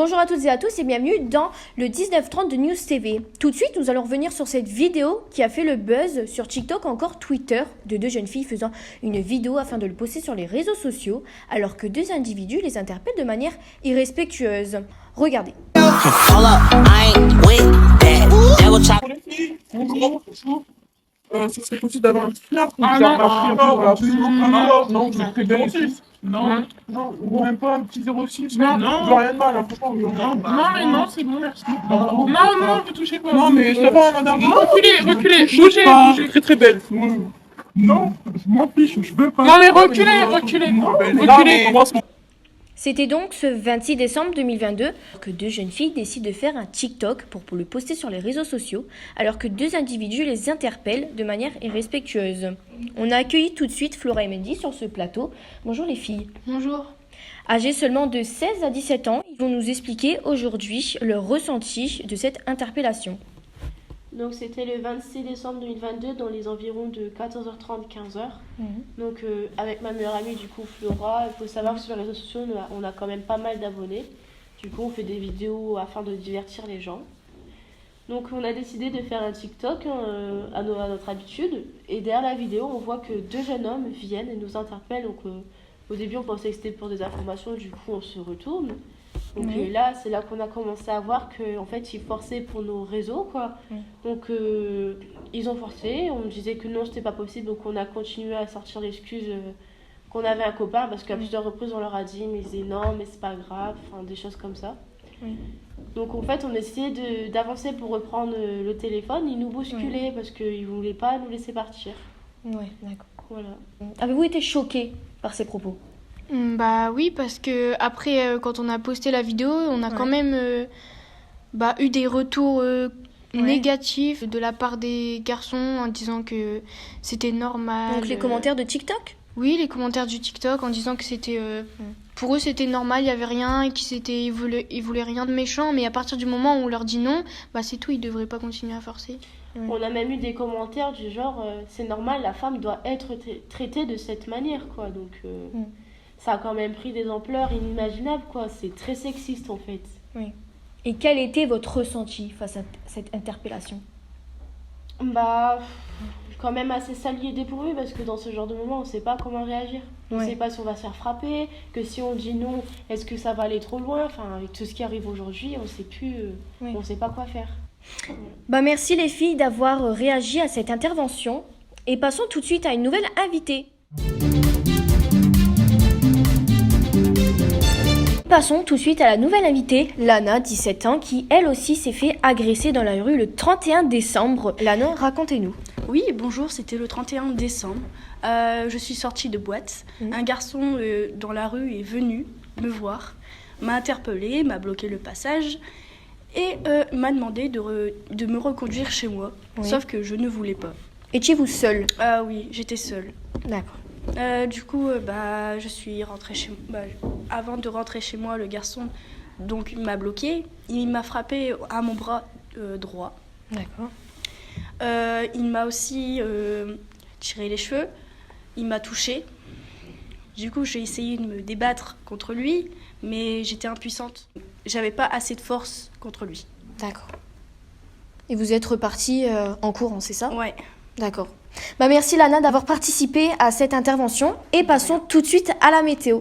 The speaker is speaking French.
Bonjour à toutes et à tous et bienvenue dans le 1930 de News TV. Tout de suite, nous allons revenir sur cette vidéo qui a fait le buzz sur TikTok, encore Twitter, de deux jeunes filles faisant une vidéo afin de le poster sur les réseaux sociaux, alors que deux individus les interpellent de manière irrespectueuse. Regardez. Ça serait possible d'avoir un petit fleur pour faire marcher un peu dans la rue. Non, je ferais 06. Non, ou même pas un petit 06. Non, je veux rien de mal, franchement. Non, mais non, c'est bon, merci. Non, ne touchez pas. Non, mais ça va, madame. Reculez, bougez. Très très belle. Non, je m'en fiche, je veux pas. Non, mais reculez. C'était donc ce 26 décembre 2022 que deux jeunes filles décident de faire un TikTok pour le poster sur les réseaux sociaux, alors que deux individus les interpellent de manière irrespectueuse. On a accueilli tout de suite Flora et Mendy sur ce plateau. Bonjour les filles. Bonjour. Âgées seulement de 16 à 17 ans, ils vont nous expliquer aujourd'hui leur ressenti de cette interpellation. Donc c'était le 26 décembre 2022 dans les environs de 14h30, 15h. Donc avec ma meilleure amie du coup Flora, il faut savoir que sur les réseaux sociaux on a quand même pas mal d'abonnés. Du coup on fait des vidéos afin de divertir les gens. Donc on a décidé de faire un TikTok à notre habitude. Et derrière la vidéo on voit que deux jeunes hommes viennent et nous interpellent. Donc au début on pensait que c'était pour des informations, du coup on se retourne. Donc là, c'est là qu'on a commencé à voir qu'en fait, ils forçaient pour nos réseaux, quoi. Donc, ils ont forcé. On disait que non, c'était pas possible. Donc, on a continué à sortir l'excuse qu'on avait un copain. Parce qu'à plusieurs reprises, on leur a dit, mais ils disaient non, mais c'est pas grave. Enfin, des choses comme ça. Donc, en fait, on essayait d'avancer pour reprendre le téléphone. Ils nous bousculaient parce qu'ils voulaient pas nous laisser partir. Ouais, d'accord. Voilà. Avez-vous été choqués par ces propos ? Bah oui, parce que après, quand on a posté la vidéo, on a quand même eu des retours négatifs de la part des garçons en disant que c'était normal. Donc les commentaires de TikTok ? Oui, les commentaires du TikTok en disant que c'était pour eux c'était normal, il n'y avait rien et qu'ils voulaient rien de méchant, mais à partir du moment où on leur dit non, bah c'est tout, ils ne devraient pas continuer à forcer. On a même eu des commentaires du genre c'est normal, la femme doit être traitée de cette manière, quoi. Donc ça a quand même pris des ampleurs inimaginables, quoi. C'est très sexiste, en fait. Oui. Et quel était votre ressenti face à cette interpellation ? Bah, quand même assez sali et dépourvu, parce que dans ce genre de moment, on ne sait pas comment réagir. On ne sait pas si on va se faire frapper, que si on dit non, est-ce que ça va aller trop loin ? Enfin, avec tout ce qui arrive aujourd'hui, on ne sait plus, on ne sait pas quoi faire. Bah merci les filles d'avoir réagi à cette intervention. Et passons tout de suite à une nouvelle invitée. Passons tout de suite à la nouvelle invitée, Lana, 17 ans, qui elle aussi s'est fait agresser dans la rue le 31 décembre. Lana, racontez-nous. Oui, bonjour, c'était le 31 décembre. Je suis sortie de boîte. Un garçon dans la rue est venu me voir, m'a interpellée, m'a bloqué le passage et m'a demandé de me reconduire chez moi. Sauf que je ne voulais pas. Étiez-vous seule ? Ah oui, j'étais seule. D'accord. Du coup, je suis rentrée chez moi. Avant de rentrer chez moi, le garçon donc m'a bloqué. Il m'a frappé à mon bras droit. D'accord. Il m'a aussi tiré les cheveux. Il m'a touchée. Du coup, j'ai essayé de me débattre contre lui, mais j'étais impuissante. J'avais pas assez de force contre lui. D'accord. Et vous êtes repartie en courant, c'est ça ? Ouais. D'accord. Bah merci Lana d'avoir participé à cette intervention et passons tout de suite à la météo.